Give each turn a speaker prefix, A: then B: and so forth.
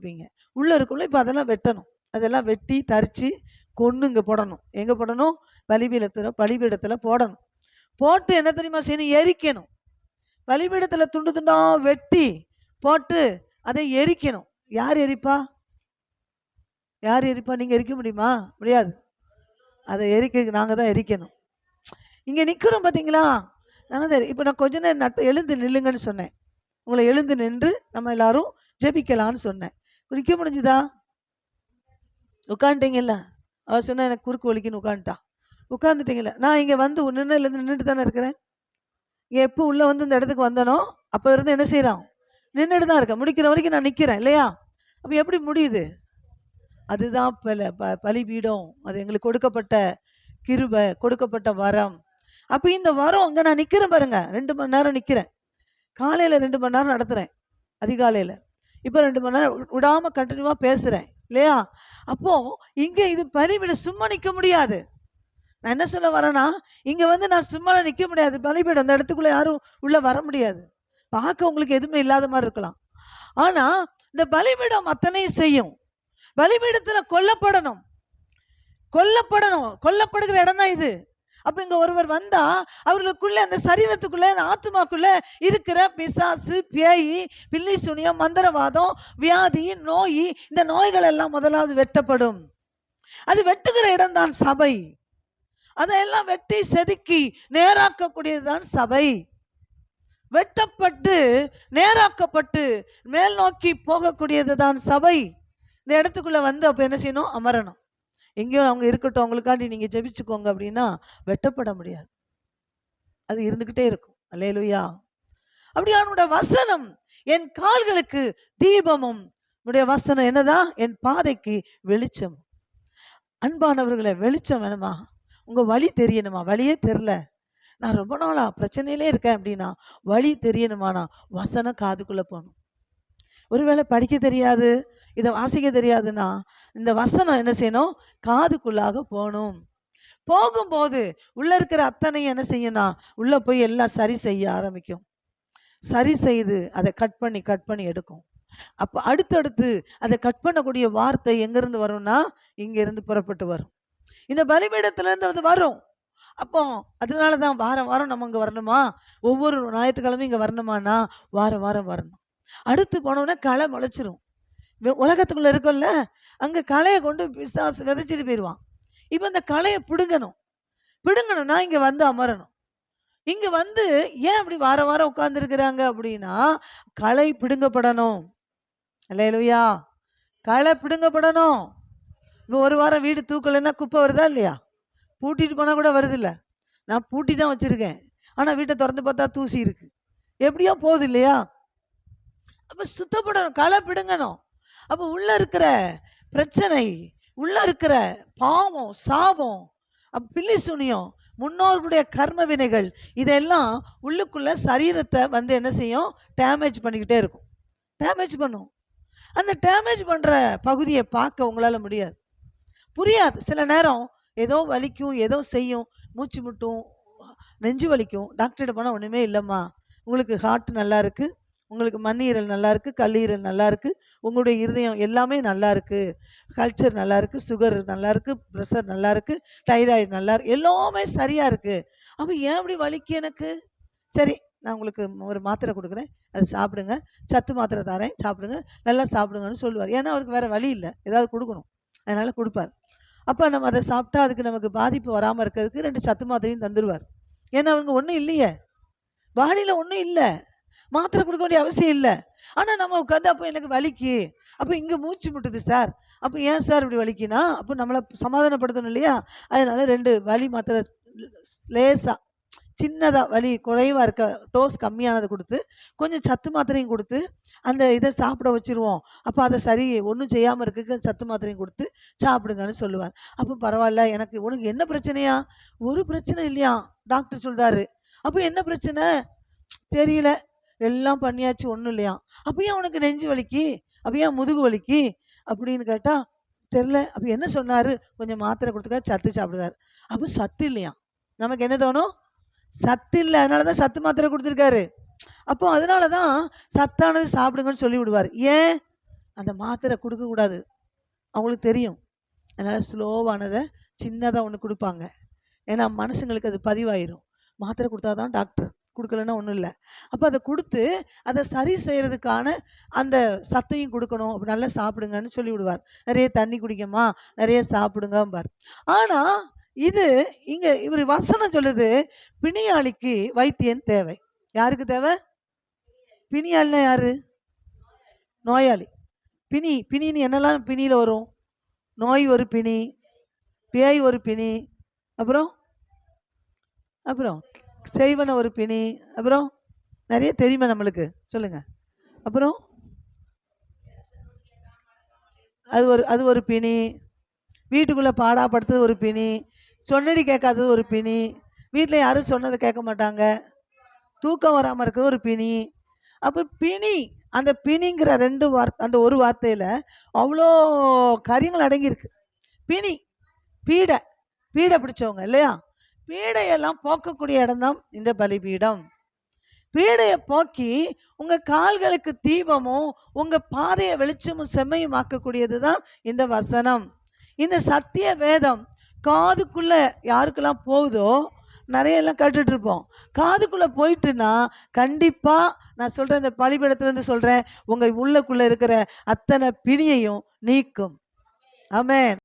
A: பார்த்துருப்பீங்க. உள்ளே இருக்குள்ள இப்போ அதெல்லாம் வெட்டணும். அதெல்லாம் வெட்டி தரித்து கொன்று இங்கே போடணும். எங்கே போடணும்? பலிபீடத்தில் போடணும். போட்டு என்ன தெரியுமா செய்யணும்? எரிக்கணும். பலிபீடத்தில் துண்டு துண்டா வெட்டி போட்டு அதை எரிக்கணும். யார் எரிப்பா? யார் எரிப்பா? நீங்கள் எரிக்க முடியுமா? முடியாது. அதை எரிக்க நாங்கள் தான் எரிக்கணும். இங்கே நிற்கிறோம் பார்த்தீங்களா? நாங்கள் தான். இப்போ நான் கொஞ்ச நேரம் எழுந்து நில்லுங்கன்னு சொன்னேன். உங்களை எழுந்து நின்று நம்ம எல்லாரும் ஜெபிக்கலான்னு சொன்னேன். நிற்க முடிஞ்சுதா? உட்காந்துட்டீங்கல்ல? அவர் சொன்னால் எனக்கு குறுக்கு வலிக்குன்னு உட்காந்துட்டீங்கல்ல? நான் இங்கே வந்து நின்றுட்டு தானே இருக்கிறேன். இங்கே எப்போ உள்ளே வந்து இந்த இடத்துக்கு வந்தனோ அப்போ இருந்து என்ன செய்கிறான்? நின்றுட்டு தான் இருக்கேன். முடிக்கிற வரைக்கும் நான் நிற்கிறேன் இல்லையா? அப்போ எப்படி முடியுது? அதுதான் பலிபீடம். அது எங்களுக்கு கொடுக்கப்பட்ட கிருபை, கொடுக்கப்பட்ட வரம். அப்போ இந்த வரம் அங்கே நான் நிற்கிறேன் பாருங்க. 2 மணி நேரம் நிற்கிறேன். காலையில் 2 மணி நேரம் நடத்துகிறேன் அதிகாலையில். இப்போ 2 மணி நேரம் விடாமல் கண்டினியூவாக பேசுகிறேன் இல்லையா? அப்போது இங்கே இது பலிபீடம். சும்மா நிற்க முடியாது. நான் என்ன சொல்ல வரேன்னா, இங்கே வந்து நான் சும்மா நிற்க முடியாது. பலிபீடம் அந்த இடத்துக்குள்ளே யாரும் உள்ளே வர முடியாது. பார்க்க உங்களுக்கு எதுவுமே இல்லாத மாதிரி இருக்கலாம். ஆனால் இந்த பலிபீடம் அத்தனையும் செய்யும். பலிபீடத்தில் கொல்லப்படணும். கொல்லப்படுகிற இடம் தான் இது. அப்போ இங்கே ஒருவர் வந்தா அவர்களுக்குள்ள அந்த சரீரத்துக்குள்ள அந்த ஆத்மாக்குள்ள இருக்கிற பிசாசு, பேய், பில்லி சூனியம், மந்திரவாதம், வியாதி, நோய், இந்த நோய்கள் எல்லாம் முதலாவது வெட்டப்படும். அது வெட்டுகிற இடம் தான் சபை. அதையெல்லாம் வெட்டி செதுக்கி நேராக்கக்கூடியதுதான் சபை. வெட்டப்பட்டு நேராக்கப்பட்டு மேல் நோக்கி போகக்கூடியது தான் சபை. இந்த இடத்துக்குள்ள வந்து அப்போ என்ன செய்யணும்? அமரணும். எங்கேயோ அவங்க இருக்கட்டும், அவங்களுக்காண்டி நீங்கள் ஜெபிச்சுக்கோங்க அப்படின்னா வெட்டப்பட முடியாது. அது இருந்துக்கிட்டே இருக்கும். அல்லேலூயா. அப்படியே அவனுடைய வசனம் என் கால்களுக்கு தீபமும், உடைய வசனம் என்னதான்? என் பாதைக்கு வெளிச்சம். அன்பானவர்களை, வெளிச்சம் வேணுமா? உங்கள் வழி தெரியணுமா? வழியே தெரில, நான் ரொம்ப நாளா பிரச்சனையிலே இருக்கேன் அப்படின்னா வழி தெரியணுமானா வசனம் காதுக்குள்ளே போகணும். ஒருவேளை படிக்க தெரியாது, இதை வாசிக்க தெரியாதுன்னா இந்த வசனம் என்ன செய்யணும்? காதுக்குள்ளாக போகணும். போகும்போது உள்ள இருக்கிற அத்தனையும் என்ன செய்யணும்? உள்ள போய் எல்லாம் சரி செய்ய ஆரம்பிக்கும். சரி செய்து அதை கட் பண்ணி எடுக்கும். அப்போ அடுத்தடுத்து அதை கட் பண்ணக்கூடிய வார்த்தை எங்கேருந்து வரும்னா இங்கேருந்து புறப்பட்டு வரும். இந்த பலிபீடத்திலேருந்து அது வரும். அப்போ அதனால தான் வாரம் வாரம் நம்ம இங்கே வரணுமா? ஒவ்வொரு ஞாயிற்றுக்கிழமையும் இங்கே வரணுமானா வாரம் வாரம் வரணும். அடுத்து போனோன்னா களை முளைச்சிரும். உலகத்துக்குள்ளே இருக்கும்ல, அங்கே களையை கொண்டு பிசாசு விதைச்சிட்டு போயிடுவான். இப்போ இந்த களையை பிடுங்கணும்னா இங்கே வந்து அமரணும். இங்கே வந்து ஏன் அப்படி வாரம் வாரம் உட்கார்ந்துருக்குறாங்க அப்படின்னா களை பிடுங்கப்படணும். அல்லேலூயா. களை பிடுங்கப்படணும். இப்போ ஒரு வாரம் வீடு தூக்கலைன்னா குப்பை வருதா இல்லையா? பூட்டிட்டு போனால் கூட வருது இல்லை. நான் பூட்டி தான் வச்சுருக்கேன், ஆனால் வீட்டை திறந்து பார்த்தா தூசி இருக்குது. எப்படியோ போகுது இல்லையா? அப்போ சுத்தப்படணும், களை பிடுங்கணும். அப்போ உள்ளே இருக்கிற பிரச்சனை, உள்ளே இருக்கிற பாவம், சாபம், பில்லி சூனியம், முன்னோர்களுடைய கர்ம வினைகள், இதெல்லாம் உள்ளுக்குள்ளே சரீரத்தை வந்து என்ன செய்யும்? டேமேஜ் பண்ணிக்கிட்டே இருக்கும். டேமேஜ் பண்ணும். அந்த டேமேஜ் பண்ணுற பகுதியை பார்க்க உங்களால் முடியாது, புரியாது. சில நேரம் ஏதோ வலிக்கும், ஏதோ செய்யும், மூச்சு முட்டும், நெஞ்சு வலிக்கும். டாக்டர்கிட்ட போனால் ஒன்றுமே இல்லைம்மா, உங்களுக்கு ஹார்ட் நல்லா இருக்குது, உங்களுக்கு மண்ணீரல் நல்லா இருக்குது, கல்லீரல் நல்லா இருக்குது, உங்களுடைய இருதயம் எல்லாமே நல்லா இருக்குது, கல்ச்சர் நல்லா இருக்குது, சுகர் நல்லா இருக்குது, ப்ரெஷர் நல்லா இருக்குது, தைராய்டு நல்லா இருக்குது, எல்லாமே சரியாக இருக்குது. அப்போ ஏன் அப்படி வலிக்கு எனக்கு? சரி, நான் உங்களுக்கு ஒரு மாத்திரை கொடுக்குறேன், அது சாப்பிடுங்க, சத்து மாத்திரை தரேன், சாப்பிடுங்க, நல்லா சாப்பிடுங்கன்னு சொல்லுவார். ஏன்னா அவருக்கு வேறு வழி இல்லை, ஏதாவது கொடுக்கணும், அதனால் கொடுப்பார். அப்போ நம்ம அதை சாப்பிட்டா அதுக்கு நமக்கு பாதிப்பு வராமல் இருக்கிறதுக்கு 2 சத்து மாத்திரையும் தந்துடுவார். ஏன்னா அவங்க ஒன்றும் இல்லையே, பாடியில் ஒன்றும் இல்லை, மாத்திரை கொடுக்க வேண்டிய அவசியம் இல்லை. ஆனால் நம்ம உட்காந்து அப்போ எனக்கு வலிக்கு, அப்போ இங்கே மூச்சு முட்டுது சார், அப்போ ஏன் சார் இப்படி வலிக்குன்னா அப்போ நம்மளை சமாதானப்படுத்தணும் இல்லையா? அதனால 2 வலி மாத்திரை லேசாக சின்னதாக வலி குறைவாக இருக்க டோஸ் கம்மியானதை கொடுத்து கொஞ்சம் சத்து மாத்திரையும் கொடுத்து அந்த இதை சாப்பிட வச்சுருவோம். அப்போ அதை சரி ஒன்றும் செய்யாமல் இருக்க சத்து மாத்திரையும் கொடுத்து சாப்பிடுங்கன்னு சொல்லுவார். அப்போ பரவாயில்ல, எனக்கு உனக்கு என்ன பிரச்சனையா? ஒரு பிரச்சனை இல்லையா டாக்டர் சொல்கிறாரு. அப்போ என்ன பிரச்சனை தெரியல, எல்லாம் பண்ணியாச்சு, ஒன்றும் இல்லையா. அப்போ ஏன் உனக்கு நெஞ்சு வலிக்கு, அப்போ ஏன் முதுகு வலிக்கு அப்படின்னு கேட்டால் தெரில. அப்போ என்ன சொன்னார்? கொஞ்சம் மாத்திரை கொடுத்துக்கா, சத்து சாப்பிடுதார். அப்போ சத்து இல்லையா? நமக்கு என்ன தோணும்? சத்து இல்லை, அதனால தான் சத்து மாத்திரை கொடுத்துருக்காரு. அப்போ அதனால தான் சத்தானது சாப்பிடுங்கன்னு சொல்லி விடுவார். ஏன்? அந்த மாத்திரை கொடுக்கக்கூடாது, அவங்களுக்கு தெரியும். அதனால் ஸ்லோவானதை சின்னதாக ஒன்று கொடுப்பாங்க. ஏன்னா மனுஷங்களுக்கு அது பதிவாயிரும். மாத்திரை கொடுத்தா தான் டாக்டர், கொடுக்கலன்னா ஒன்றும் இல்லை. அப்போ அதை கொடுத்து அதை சரி செய்கிறதுக்கான அந்த சத்தையும் கொடுக்கணும். அப்படி நல்லா சாப்பிடுங்கன்னு சொல்லி விடுவார். நிறைய தண்ணி குடிக்கமா, நிறைய சாப்பிடுங்கம்பார். ஆனால் இது இங்கே இவர் வசனம் சொல்லுது, பிணியாளிக்கு வைத்தியன் தேவை. யாருக்கு தேவை? பிணியாளினா யாரு? நோயாளி. பிணின்னு என்னெல்லாம் பிணியில் வரும்? நோய் ஒரு பிணி, பேய் ஒரு பிணி, அப்புறம் அப்புறம் செய்வன ஒரு பிணி, அப்புறம் நிறைய தெரியுமா நம்மளுக்கு? சொல்லுங்க. அப்புறம் அது ஒரு பிணி, வீட்டுக்குள்ளே பாடாப்படுத்துறது ஒரு பிணி, சொன்னடி கேட்காதது ஒரு பிணி, வீட்டில் யாரும் சொன்னதை கேட்க மாட்டாங்க, தூக்கம் வராமல் இருக்கிறது ஒரு பிணி. அப்போ பிணி, அந்த பிணிங்கிற அந்த ஒரு வார்த்தையில் அவ்வளோ காரியங்கள் அடங்கியிருக்கு. பிணி, பீடை பிடிச்சவங்க இல்லையா? பீடையெல்லாம் போக்கக்கூடிய இடம்தான் இந்த பலிபீடம். பீடையை போக்கி உங்க கால்களுக்கு தீபமும் உங்க பாதையை வெளிச்சமும் செம்மையும் ஆக்கக்கூடியது தான் இந்த வசனம். இந்த சத்திய வேதம் காதுக்குள்ள யாருக்கெல்லாம் போகுதோ, நிறைய எல்லாம் கேட்டுட்டு இருப்போம். காதுக்குள்ள போயிட்டுன்னா கண்டிப்பா நான் சொல்றேன், இந்த பலிபீடத்துல இருந்து சொல்றேன், உங்க உள்ளக்குள்ள இருக்கிற அத்தனை பிணியையும் நீக்கும். ஆமென்.